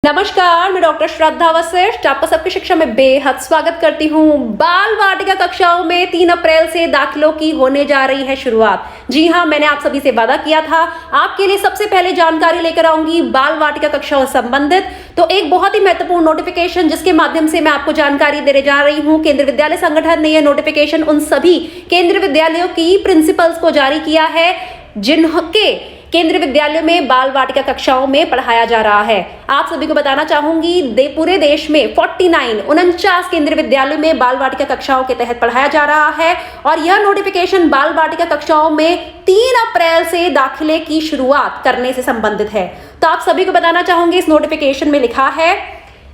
नमस्कार, मैं डॉक्टर श्रद्धा वशिष्ठ आपका सबकी शिक्षा में बेहद स्वागत करती हूँ। बाल वाटिका कक्षाओं में 3 अप्रैल से दाखिलों की होने जा रही है शुरुआत। जी हाँ, मैंने आप सभी से वादा किया था आपके लिए सबसे पहले जानकारी लेकर आऊंगी बाल वाटिका कक्षाओं से संबंधित। तो एक बहुत ही महत्वपूर्ण नोटिफिकेशन जिसके माध्यम से मैं आपको जानकारी देने जा रही हूँ। केंद्रीय विद्यालय संगठन ने यह नोटिफिकेशन उन सभी केंद्रीय विद्यालयों की प्रिंसिपल्स को जारी किया है जिनके केंद्रीय विद्यालयों में बाल वाटिका कक्षाओं में पढ़ाया जा रहा है। आप सभी को बताना चाहूंगी पूरे देश में 49 केंद्रीय विद्यालयों में बाल वाटिका कक्षाओं के तहत पढ़ाया जा रहा है और यह नोटिफिकेशन बाल वाटिका कक्षाओं में 3 अप्रैल से दाखिले की शुरुआत करने से संबंधित है। तो आप सभी को बताना चाहूंगी इस नोटिफिकेशन में लिखा है,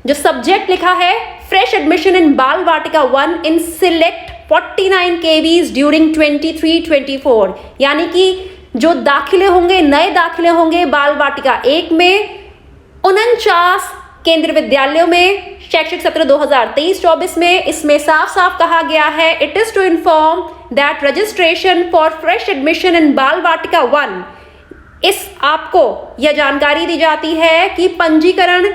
जो सब्जेक्ट लिखा है, fresh admission in Bal Vatika 1 in select 49 KVs during 23-24, यानी कि जो दाखिले होंगे, नए दाखिले होंगे बाल वाटिका 1 में 49 केंद्रीय विद्यालयों में शैक्षिक सत्र 2023-24 में। इसमें साफ साफ कहा गया है, it is to inform that registration for fresh admission in Bal Vatika 1, इस आपको यह जानकारी दी जाती है कि पंजीकरण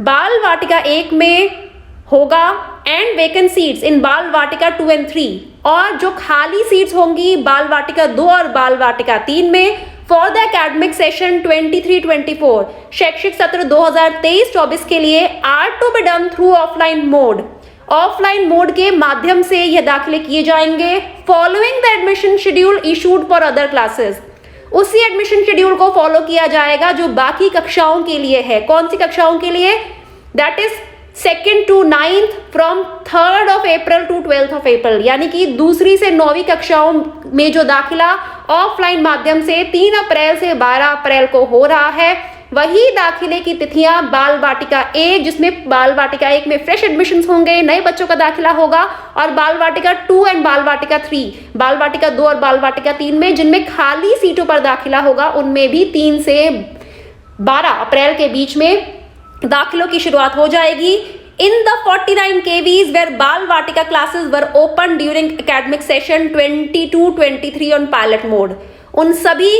बाल वाटिका 1 में होगा and vacant seats in Bal Vatika 2 and 3, और जो खाली सीट्स होंगी बाल वाटिका 2 और बाल वाटिका 3 में फॉर द एकेडमिक सेशन 23-24 शैक्षिक सत्र 2023-24 के लिए are to be done through offline mode. Offline mode के माध्यम से यह दाखिले किए जाएंगे following the admission schedule issued for other classes. उसी एडमिशन शेड्यूल को फॉलो किया जाएगा जो बाकी कक्षाओं के लिए है। कौन सी कक्षाओं के लिए? That is 2nd to 9th from 3rd of April to 12th of April, यानी कि दूसरी से 9वीं कक्षाओं में जो दाखिला ऑफलाइन माध्यम से 3 अप्रैल से 12 अप्रैल को हो रहा है, वही दाखिले की तिथियां बाल वाटिका 1, जिसमें बाल वाटिका 1 में फ्रेश एडमिशंस होंगे, नए बच्चों का दाखिला होगा, और बाल वाटिका 2 एंड बाल वाटिका 3, बाल वाटिका 2 और बाल वाटिका 3 में जिनमें खाली सीटों पर दाखिला होगा, उनमें भी 3 से 12 अप्रैल के बीच में दाखिलों की शुरुआत हो जाएगी। In the 49 KVs where Bal Vatika classes were open during academic session 22-23 on pilot mode, उन सभी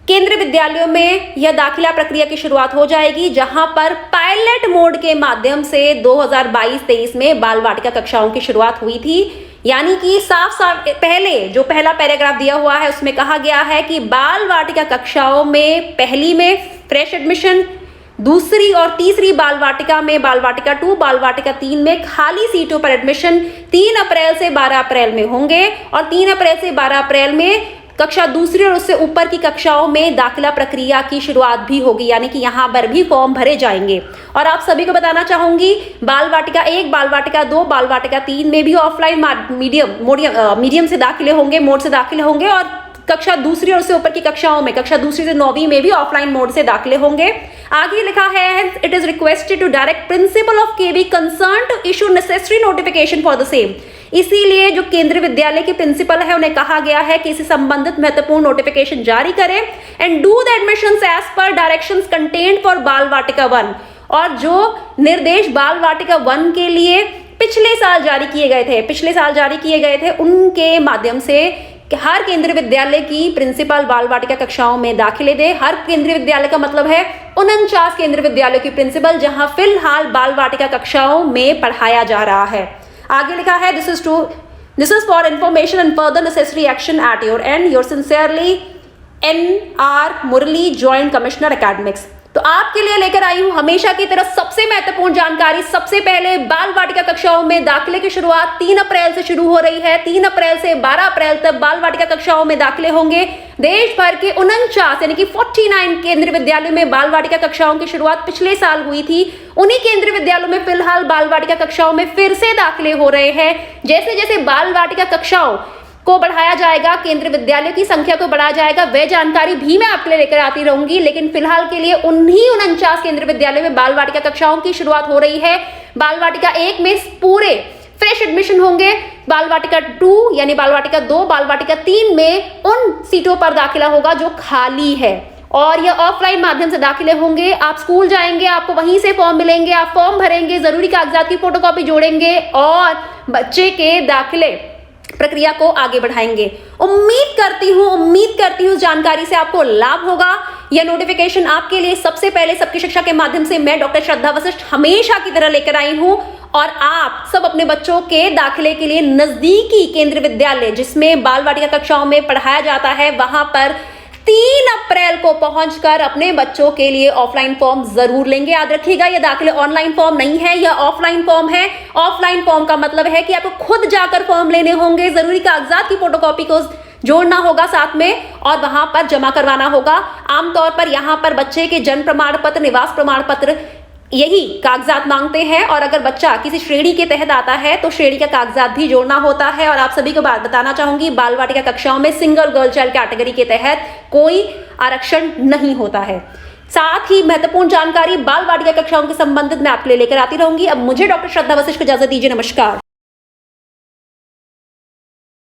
केंद्रीय विद्यालयों में यह दाखिला प्रक्रिया की शुरुआत हो जाएगी जहां पर पायलट मोड के माध्यम से 2022-23 में बाल वाटिका कक्षाओं की शुरुआत हुई थी। यानी कि साफ साफ पहले जो पहला पैराग्राफ दिया हुआ है उसमें कहा गया है कि बाल वाटिका कक्षाओं में पहली में फ्रेश एडमिशन, दूसरी और तीसरी बाल वाटिका में बाल वाटिका 2, बाल वाटिका 3 में खाली सीटों पर एडमिशन 3 अप्रैल से 12 अप्रैल में होंगे, और 3 अप्रैल से 12 अप्रैल में कक्षा दूसरी और उससे ऊपर की कक्षाओं में दाखिला प्रक्रिया की शुरुआत भी होगी, यानी कि यहाँ पर भी फॉर्म भरे जाएंगे। और आप सभी को बताना चाहूंगी बाल वाटिका 1, बाल वाटिका 2, बाल वाटिका 3 में भी ऑफलाइन मीडियम से दाखिले होंगे, मोड से दाखिले होंगे, और कक्षा दूसरी और उससे ऊपर की कक्षाओं में कक्षा दूसरी से 9वीं में भी ऑफलाइन मोड से दाखिले होंगे। आगे लिखा है, it is requested to direct principal of KV concern to issue necessary notification for the same. इसीलिए जो केंद्रीय विद्यालय के प्रिंसिपल है उन्हें कहा गया है कि इससे संबंधित महत्वपूर्ण नोटिफिकेशन जारी करें and do the admissions as per directions contained for Bal Vatika 1, और जो निर्देश बाल वाटिका 1 के लिए पिछले साल जारी किए गए थे उनके माध्यम से हर केंद्रीय विद्यालय की प्रिंसिपल बाल वाटिका कक्षाओं में दाखिले दे। हर केंद्रीय विद्यालय का मतलब है 49 केंद्रीय विद्यालयों की प्रिंसिपल जहां फिलहाल बाल वाटिका कक्षाओं में पढ़ाया जा रहा है। आगे लिखा है, this is for information and further necessary action at your end, your sincerely NR Murali, joint commissioner academics. तो आपके लिए लेकर आई हूं हमेशा की तरह सबसे महत्वपूर्ण जानकारी। सबसे पहले बाल वाटिका कक्षाओं में दाखिले की शुरुआत 3 अप्रैल से शुरू हो रही है। 3 अप्रैल से 12 अप्रैल तक बाल वाटिका कक्षाओं में दाखिले होंगे। देश भर के 49 यानी कि 49 केंद्रीय विद्यालयों में बाल वाटिका कक्षाओं की शुरुआत पिछले साल हुई थी। उन्हीं केंद्रीय विद्यालयों में फिलहाल बाल वाटिका कक्षाओं में फिर से दाखिले हो रहे हैं। जैसे जैसे बाल वाटिका कक्षाओं को बढ़ाया जाएगा, केंद्रीय विद्यालयों की संख्या को बढ़ाया जाएगा, वह जानकारी भी मैं आपके लिए लेकर आती रहूंगी। लेकिन फिलहाल के लिए उन्हीं 49 केंद्रीय विद्यालयों में बाल वाटिका कक्षाओं की शुरुआत हो रही है। बाल वाटिका 1 में पूरे फ्रेश एडमिशन होंगे, बाल वाटिका 2 यानी बाल वाटिका 2, बाल वाटिका 3 में उन सीटों पर दाखिला होगा जो खाली है, और यह ऑफलाइन माध्यम से दाखिले होंगे। आप स्कूल जाएंगे, आपको वहीं से फॉर्म मिलेंगे, आप फॉर्म भरेंगे, जरूरी कागजात की फोटोकॉपी जोड़ेंगे और बच्चे के दाखिले प्रक्रिया को आगे बढ़ाएंगे। उम्मीद करती हूँ जानकारी से आपको लाभ होगा। यह नोटिफिकेशन आपके लिए सबसे पहले सबकी शिक्षा के माध्यम से मैं डॉक्टर श्रद्धा वशिष्ठ हमेशा की तरह लेकर आई हूं और आप सब अपने बच्चों के दाखिले के लिए नजदीकी केंद्रीय विद्यालय जिसमें बाल वाटिका कक्षाओं में पढ़ाया जाता है वहां पर 3 अप्रैल को पहुंचकर अपने बच्चों के लिए ऑफलाइन फॉर्म जरूर लेंगे। याद रखिएगा, यह दाखिले ऑनलाइन फॉर्म नहीं है, यह ऑफलाइन फॉर्म है। ऑफलाइन फॉर्म का मतलब है कि आपको खुद जाकर फॉर्म लेने होंगे, जरूरी कागजात की फोटोकॉपी को जोड़ना होगा साथ में और वहां पर जमा करवाना होगा। आमतौर पर यहां पर बच्चे के जन्म प्रमाण पत्र, निवास प्रमाण पत्र यही कागजात मांगते हैं और अगर बच्चा किसी श्रेणी के तहत आता है तो श्रेणी का कागजात भी जोड़ना होता है। और आप सभी को बात बताना चाहूंगी, बाल वाटिका कक्षाओं में सिंगल गर्ल चाइल्ड कैटेगरी के तहत कोई आरक्षण नहीं होता है। साथ ही महत्वपूर्ण जानकारी बाल वाटिका कक्षाओं के संबंधित मैं आपके लिए लेकर आती रहूंगी। अब मुझे डॉक्टर श्रद्धा वशिष्ठ को इजाजत दीजिए। नमस्कार।